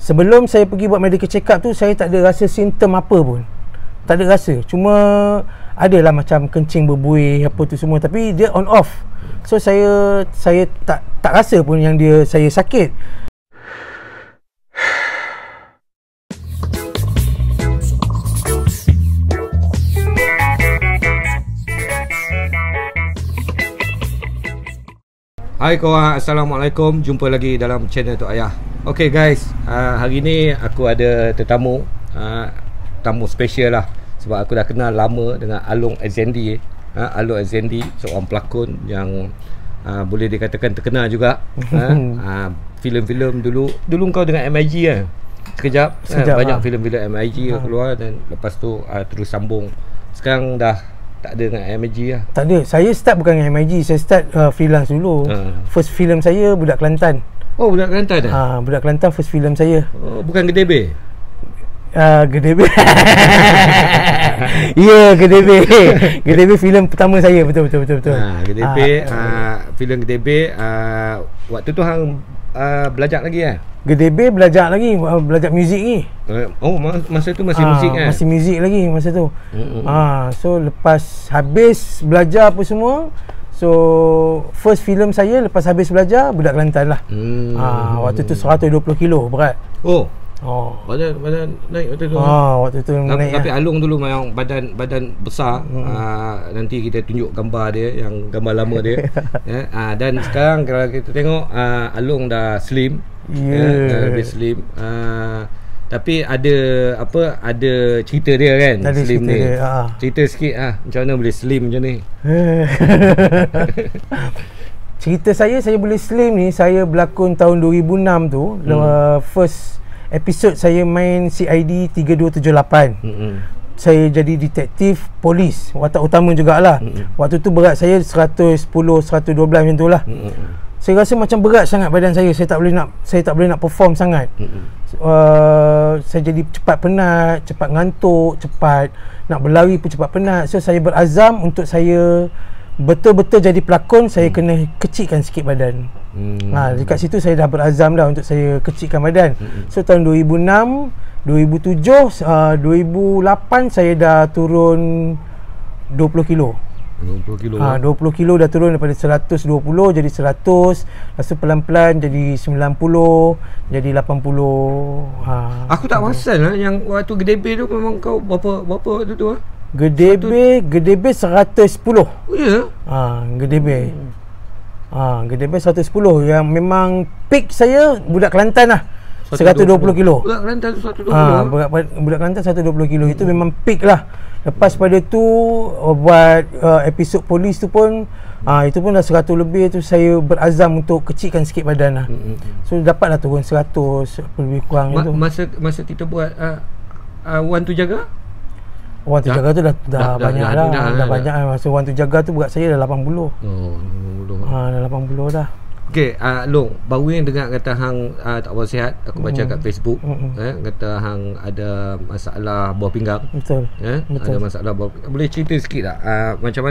Sebelum saya pergi buat medical check up tu, saya tak ada rasa simptom apa pun. Tak ada rasa. Cuma adalah macam kencing berbuih apa tu semua, tapi dia on off. So saya tak rasa pun yang saya sakit. Hai korang, Assalamualaikum. Jumpa lagi dalam channel Tok Ayah. Okay guys, hari ni aku ada tetamu, tamu special lah. Sebab aku dah kenal lama dengan Along Azzendi. Along Azzendi, seorang pelakon yang boleh dikatakan terkenal juga. Filem-filem dulu kau dengan MIG kan? Sekejap banyak filem-filem MIG keluar. Dan lepas tu terus sambung. Sekarang dah tak ada dengan MIG lah. Tak ada. Saya start bukan dengan MIG. Saya start freelance dulu. First film saya Budak Kelantan. Oh, Budak Kelantan dah? Budak Kelantan first film saya. Oh, bukan Gedebe? Gedebe. Ya, Gedebe. Gedebe filem pertama saya. Betul. Gedebe, filem Gedebe. Waktu tu hang belajar lagi lah? Gedebe belajar lagi, belajar muzik ni. Oh, masa tu masih muzik kan? Masih muzik lagi masa tu. So lepas habis belajar apa semua, so first film saya lepas habis belajar Budak Kelantan lah. Waktu tu 120 kilo berat. Badan naik waktu tu. Waktu tu naik. Tapi Along dulu memang badan besar. Nanti kita tunjuk gambar dia, yang gambar lama dia. Dan sekarang kalau kita tengok Along dah slim. Dah lebih slim. Tapi ada cerita dia kan, ada slim ni. Cerita sikit macam mana boleh slim macam ni? Cerita saya boleh slim ni, saya berlakon tahun 2006 tu. First episod saya main CID 3278. Saya jadi detektif polis, watak utama jugalah. Waktu tu berat saya 110, 112 macam tu lah. Saya rasa macam berat sangat badan saya. Saya tak boleh nak perform sangat. Saya jadi cepat penat, cepat ngantuk, cepat nak berlari pun cepat penat. So saya berazam untuk saya betul-betul jadi pelakon, saya kena kecilkan sikit badan. Dekat situ saya dah berazam dah untuk saya kecilkan badan. So tahun 2006, 2007, 2008 saya dah turun 20 kilo. 20 kilo dah turun daripada 120 jadi 100. Lepas tu pelan-pelan jadi 90, jadi 80. Aku tak perasan lah yang waktu Gedebe tu memang kau berapa waktu tu Gedebe 110. Oh ya? Gedebe. Gedebe 110 yang memang peak saya Budak Kelantan lah. 120 kilo. Budak Kelantan 120 kilo. Budak Kelantan 120 kilo itu memang peak lah. Lepas pada tu buat episod polis tu pun itu pun dah 100 lebih tu, saya berazam untuk kecilkan sikit badan lah. So dapatlah turun 100 lebih kurang itu. Masa kita buat Wan Tu Jaga? Wan Tu Jaga tu dah banyak lah. Dah banyak lah. Masa Wan Tu Jaga tu berat saya dah 80. Dah 80 dah. Okay, Long, baru ni dengar kata hang tak berapa sihat. Aku baca kat Facebook kata hang ada masalah buah pinggang. Betul. Ada masalah buah pinggang. Boleh cerita sikit tak macam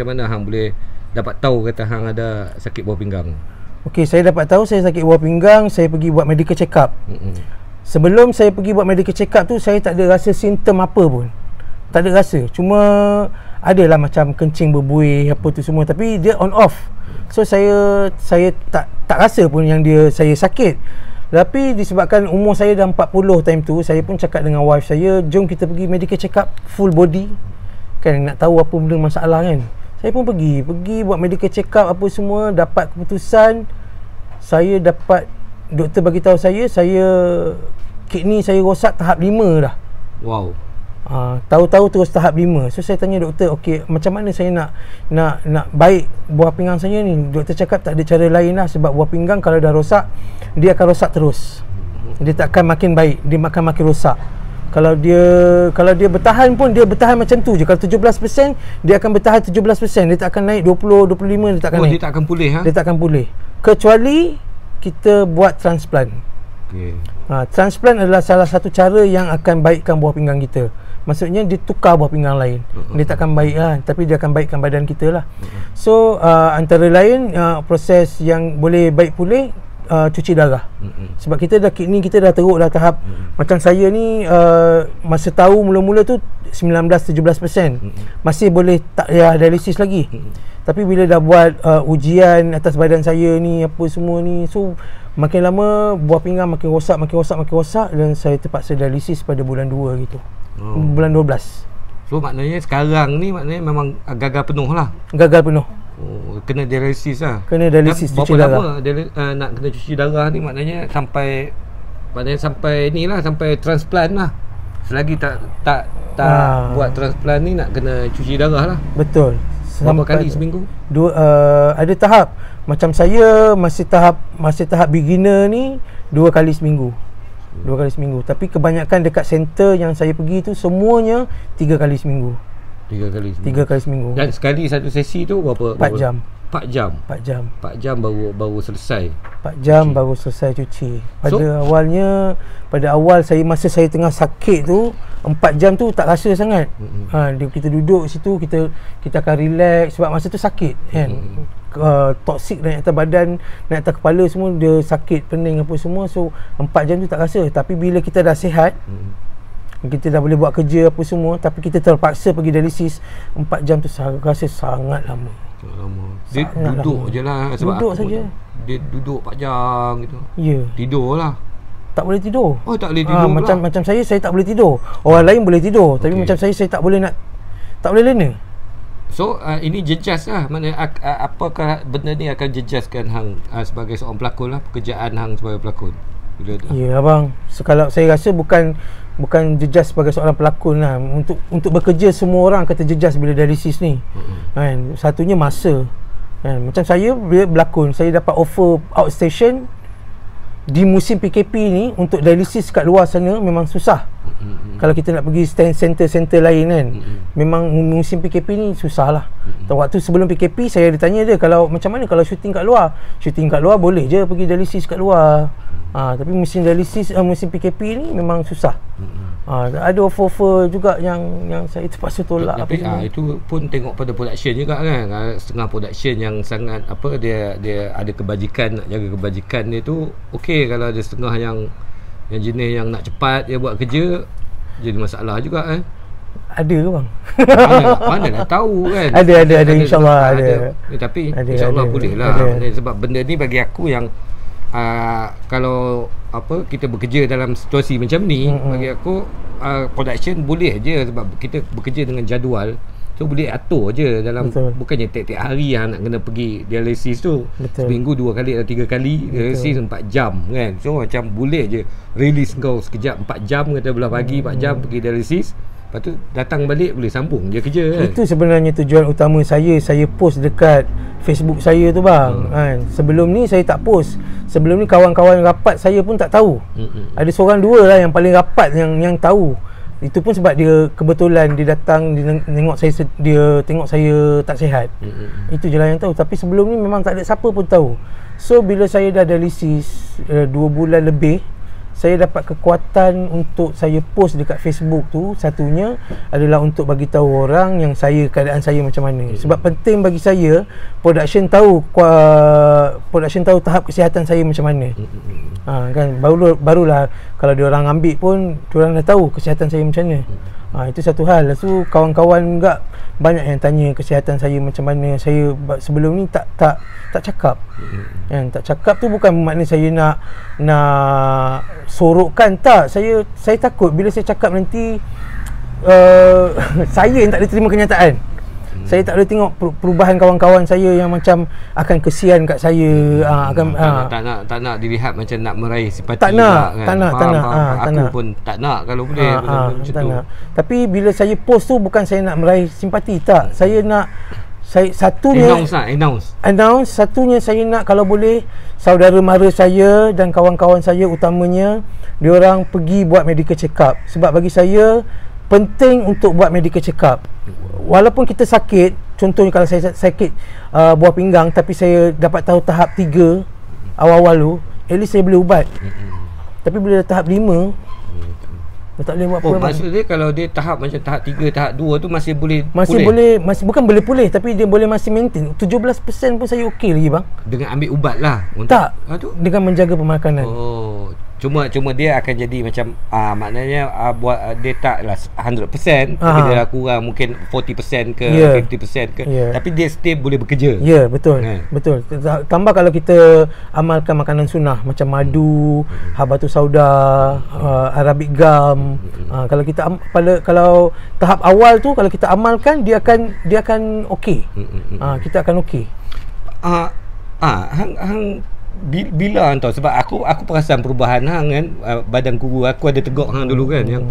mana hang boleh dapat tahu kata hang ada sakit buah pinggang? Okay, saya dapat tahu saya sakit buah pinggang, saya pergi buat medical check up. Sebelum saya pergi buat medical check up tu, saya tak ada rasa simptom apa pun. Tak ada rasa. Cuma adalah macam kencing berbuih apa tu semua, tapi dia on off. So saya tak rasa pun yang saya sakit. Tapi disebabkan umur saya dah 40 time tu, saya pun cakap dengan wife saya, jom kita pergi medical check up full body. Kan nak tahu apa benda masalah kan. Saya pun pergi buat medical check up apa semua, dapat keputusan. Saya dapat, doktor bagi tahu saya kidney saya rosak tahap 5 dah. Wow. Tahu-tahu terus tahap 5. So saya tanya doktor, okey, macam mana saya nak baik buah pinggang saya ni? Doktor cakap tak ada cara lain lah, sebab buah pinggang kalau dah rosak, dia akan rosak terus. Dia tak akan makin baik, dia akan makin rosak. Kalau dia bertahan pun, dia bertahan macam tu je. Kalau 17%, dia akan bertahan 17%. Dia tak akan naik 20, 25, dia tak akan naik. Dia tak akan pulih Dia tak akan pulih. Kecuali kita buat transplant. Transplant adalah salah satu cara yang akan baikkan buah pinggang kita. Maksudnya dia tukar buah pinggang lain. Dia takkan baik lah, tapi dia akan baikkan badan kita lah. So antara lain proses yang boleh baik pulih cuci darah. Sebab kita dah kini kita dah teruk dah tahap macam saya ni masa tahu mula-mula tu 19-17%. Masih boleh tak payah dialisis lagi. Tapi bila dah buat ujian atas badan saya ni apa semua ni, so makin lama buah pinggang makin rosak dan saya terpaksa dialisis pada bulan 2 gitu. Bulan 12. So maknanya sekarang ni maknanya memang gagal penuh lah. Gagal penuh. Oh, kena dialisis lah. Kena dialisis, cuci darah. Berapa lama nak kena cuci darah ni, maknanya sampai ni lah, sampai transplant lah. Selagi tak buat transplant ni nak kena cuci darah lah. Betul. Berapa kali seminggu? Ada tahap. Macam saya masih tahap beginner ni 2 kali seminggu. 2 kali seminggu. Tapi kebanyakan dekat center yang saya pergi tu semuanya 3 kali seminggu. 3 kali seminggu. 3 kali seminggu. Dan sekali satu sesi tu berapa? 4 jam. 4 jam. 4 jam baru selesai. 4 jam cuci. Baru selesai cuci. Pada awal masa saya tengah sakit tu 4 jam tu tak rasa sangat. Kita duduk situ, kita akan relax sebab masa tu sakit kan. Toksik naik atas badan, naik atas kepala semua, dia sakit, pening apa semua. So 4 jam tu tak rasa. Tapi bila kita dah sihat, kita dah boleh buat kerja apa semua, tapi kita terpaksa pergi dialisis, 4 jam tu saya rasa sangat lama. Dia duduk je lah. Sebab duduk saja. Dia duduk 4 jam gitu. Ya. Tidur lah. Tak boleh tidur. Oh, tak boleh tidur. Macam saya tak boleh tidur. Orang lain boleh tidur, tapi macam saya tak boleh lena. So ini jejas lah. Mana apakah benda ni akan jejaskan hang sebagai seorang pelakon lah, pekerjaan hang sebagai pelakon? Ya abang, kalau saya rasa bukan jejas sebagai seorang pelakon lah. Untuk bekerja semua orang kata jejas bila dialisis ni. Kan, satunya masa. Kan, macam saya bila berlakon, saya dapat offer outstation di musim PKP ni untuk dialisis kat luar sana memang susah. Kalau kita nak pergi center lain kan, memang musim PKP ni susah lah. Waktu sebelum PKP saya ada tanya dia, kalau macam mana kalau syuting kat luar boleh je pergi dialisis kat luar. Tapi musim dialisis musim PKP ni memang susah. Ada offer juga yang saya terpaksa tolak. Tapi itu pun tengok pada production juga kan. Setengah production yang sangat dia ada kebajikan, nak jaga kebajikan dia tu okey. Kalau ada setengah yang jenis yang nak cepat dia buat kerja, jadi masalah juga kan. Ada ke bang? Mana nak tahu kan. Ada insyaAllah ada. Tapi insyaAllah boleh lah. Sebab benda ni bagi aku yang kalau kita bekerja dalam situasi macam ni, bagi aku production boleh je, sebab kita bekerja dengan jadual. So boleh atur je dalam. Betul. Bukannya tiap-tiap hari yang nak kena pergi dialisis tu. Betul. Seminggu 2 kali atau 3 kali dialisis 4 jam kan. So macam boleh je release kau sekejap 4 jam, kata belah pagi 4 jam pergi dialisis, lepas tu datang balik boleh sambung je kerja kan. Itu sebenarnya tujuan utama saya post dekat Facebook saya tu bang. Kan, sebelum ni saya tak post. Sebelum ni kawan-kawan rapat saya pun tak tahu. Ada seorang dua lah yang paling rapat yang tahu. Itu pun sebab dia kebetulan dia datang, dia tengok saya tak sihat. Itu je lah yang tahu. Tapi sebelum ni memang tak ada siapa pun tahu. So bila saya dah dialisis 2 bulan lebih, saya dapat kekuatan untuk saya post dekat Facebook tu. Satunya adalah untuk bagi tahu orang yang keadaan saya macam mana. Sebab penting bagi saya production tahu tahap kesihatan saya macam mana. Kan barulah kalau dia orang ambil pun dia orang dah tahu kesihatan saya macam mana. Itu satu hal. Lepas tu kawan-kawan juga banyak yang tanya kesihatan saya macam mana. Saya sebelum ni tak cakap. Tak cakap tu bukan makna saya nak sorokkan, tak. Saya takut bila saya cakap nanti saya yang tak boleh terima kenyataan. Saya tak boleh tengok perubahan kawan-kawan saya yang macam akan kesian kat saya. Tak nak dilihat macam nak meraih simpati. Tak nak. Aku pun tak nak kalau boleh macam tu. Tapi bila saya post tu bukan saya nak meraih simpati, tak. Saya nak announce satunya saya nak kalau boleh saudara mara saya dan kawan-kawan saya utamanya diorang pergi buat medical check up. Sebab bagi saya penting untuk buat medical check up. Walaupun kita sakit, contohnya kalau saya sakit buah pinggang tapi saya dapat tahu tahap 3 awal-awal tu, at least saya boleh ubat. Tapi bila tahap 5 Dah tak boleh buat apa. Maksud dia kalau dia tahap macam tahap 3, tahap 2 tu masih boleh pulih? Masih bukan boleh pulih, tapi dia boleh masih maintain. 17% pun saya okey lagi bang. Dengan ambil ubat lah untuk tak, dengan menjaga pemakanan. Cuma dia akan jadi macam maknanya buat dia taklah 100%, tapi dia kurang mungkin 40% ke 50% ke, tapi dia still boleh bekerja. Ya, betul. Betul. Tambah kalau kita amalkan makanan sunnah macam madu, habatus sauda, arabic gum. Kalau kita kalau tahap awal tu kalau kita amalkan, dia akan okey. Kita akan okey. Hang bila hang tahu, sebab aku perasan perubahan hang kan, badan guru aku ada tegak hang dulu kan, yang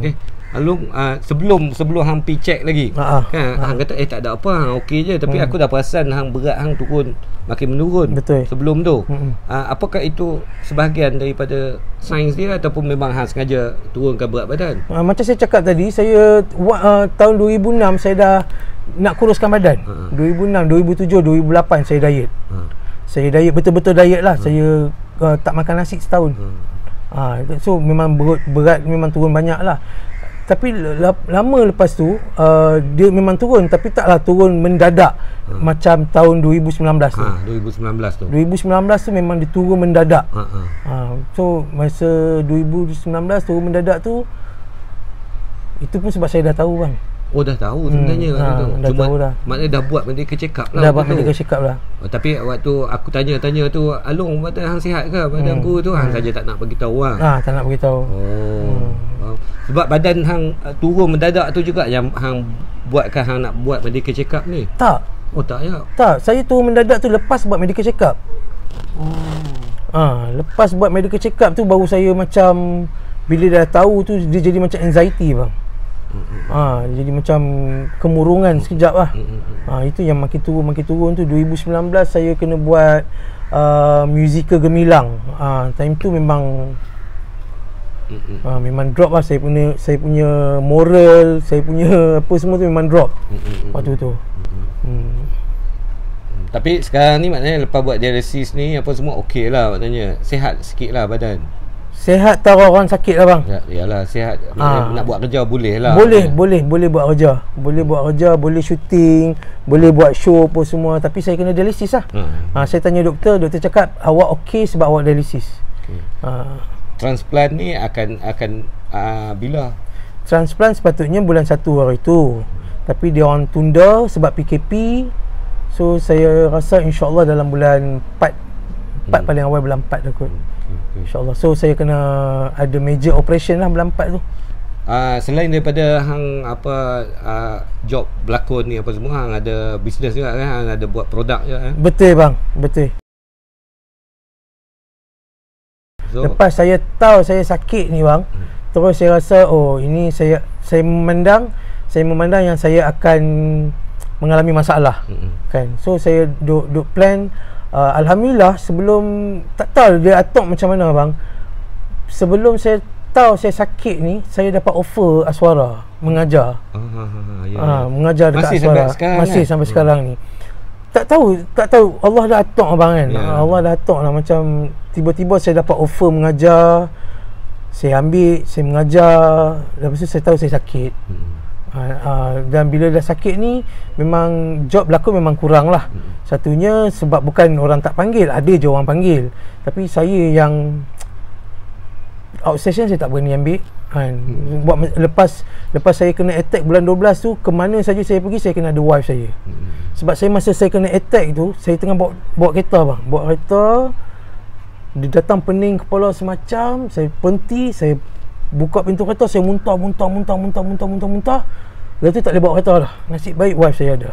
Alung sebelum hang pi check lagi kan, hang kata tak ada apa, hang okey je, tapi aku dah perasan hang berat hang turun, makin menurun. Betul. Sebelum tu apakah itu sebahagian daripada sains dia ataupun memang hang sengaja turunkan berat badan? Macam saya cakap tadi, saya tahun 2006 saya dah nak kuruskan badan. 2006, 2007, 2008 saya diet. Saya diet, betul-betul diet lah. Saya tak makan nasi setahun. So memang berat memang turun banyak lah. Tapi lama lepas tu dia memang turun, tapi taklah turun mendadak macam tahun 2019 tu. 2019 tu. 2019 tu memang dia turun mendadak. So masa 2019 turun mendadak tu, itu pun sebab saya dah tahu bang. Dah tahu sebenarnya dah cuma tahu dah. Maknanya dah buat medical check up lah. Dah buat medical check up lah. Tapi waktu aku tanya tu, Alung badan hang sihat ke? Badan guru tu hang saja tak nak bagi tahu lah. Tak nak bagi tahu. Sebab badan hang turun mendadak tu juga yang hang buatkan hang nak buat medical check up ni. Tak. Tak ya. Tak, saya turun mendadak tu lepas buat medical check up. Lepas buat medical check up tu baru saya macam, bila dah tahu tu dia jadi macam anxiety bang. Jadi macam kemurungan sekejap lah. Itu yang makin turun tu. 2019 saya kena buat musical Gemilang. Time tu memang memang drop lah. Saya punya moral, saya punya apa semua tu memang drop waktu tu. Tapi sekarang ni maknanya lepas buat dialisis ni apa semua okey lah, maknanya sihat sikit lah badan. Sihat tak orang sakit lah bang. Yalah sihat. Nak buat kerja boleh lah. Boleh buat kerja. Boleh buat kerja, boleh syuting, boleh buat show apa semua. Tapi saya kena dialisis lah. Saya tanya doktor cakap awak okey sebab awak dialisis. Transplant ni akan bila? Transplant sepatutnya bulan 1 hari tu. Tapi dia orang tunda sebab PKP. So saya rasa insya-Allah dalam bulan 4 paling awal bulan 4 aku. InsyaAllah. So saya kena ada major operation lah bulan 4 tu. Selain daripada hang job berlakon ni apa semua, hang ada bisnes juga kan? Hang ada buat produk juga kan? Betul bang, betul. So, lepas saya tahu saya sakit ni bang, terus saya rasa ini saya memandang yang saya akan mengalami masalah kan. So saya duk plan. Alhamdulillah sebelum, tak tahu dia atok macam mana bang, sebelum saya tahu saya sakit ni, saya dapat offer Aswara mengajar. Mengajar dekat masih Aswara sampai sekarang ni. Tak tahu Allah dah atok abang kan. Allah dah atok lah, macam tiba-tiba saya dapat offer mengajar. Saya ambil, saya mengajar. Lepas tu saya tahu saya sakit. Dan bila dah sakit ni, memang job berlakon memang kurang lah. Satunya sebab bukan orang tak panggil, ada je orang panggil. Tapi saya yang outstation saya tak berani ambil kan. Buat lepas saya kena attack bulan 12 tu, ke mana saja saya pergi saya kena ada wife saya. Sebab masa saya kena attack tu, saya tengah bawa kereta bang. Bawa kereta, dia datang pening kepala semacam, saya berhenti, saya buka pintu kereta, saya muntah. Lepas tu tak boleh bawa kereta dah. Nasib baik wife saya ada.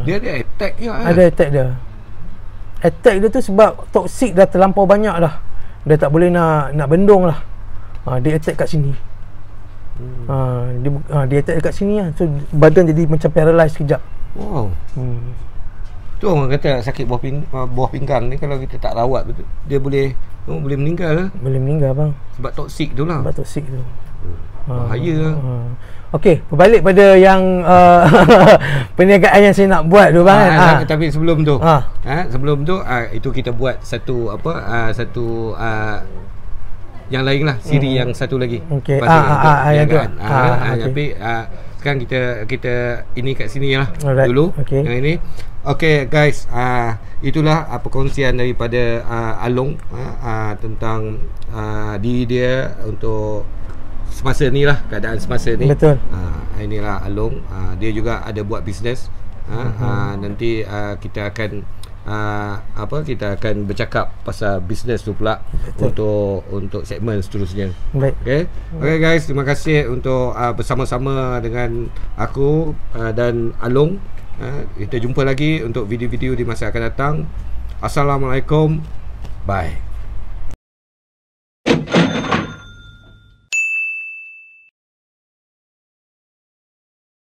Dia ada attack je kan? Ada attack dia. Attack dia tu sebab toksik dah terlampau banyak dah. Dia tak boleh nak bendung lah. Dia attack kat sini. Dia attack dekat sini lah. So badan jadi macam paralyzed sekejap. Wow. Tu orang kata sakit buah pinggang ni, kalau kita tak rawat betul, dia boleh meninggal lah. Boleh meninggal bang. Sebab toksik tu lah. Sebab toksik tu. Bahaya lah. Okey, berbalik pada yang perniagaan yang saya nak buat tu bang. Tapi sebelum tu, sebelum tu itu kita buat satu yang lain lah, siri yang satu lagi. Okey. Tapi sekarang kita ini kat sini lah dulu. Yang ini. Okey guys, itulah perkongsian daripada Along tentang diri dia untuk semasa ni lah, keadaan semasa ni. Betul. Inilah Along, dia juga ada buat bisnes. Nanti kita akan kita akan bercakap pasal bisnes tu pula. Betul. untuk segmen seterusnya. Baik. Okey guys, terima kasih untuk bersama-sama dengan aku dan Along. Kita jumpa lagi untuk video-video di masa akan datang. Assalamualaikum. Bye.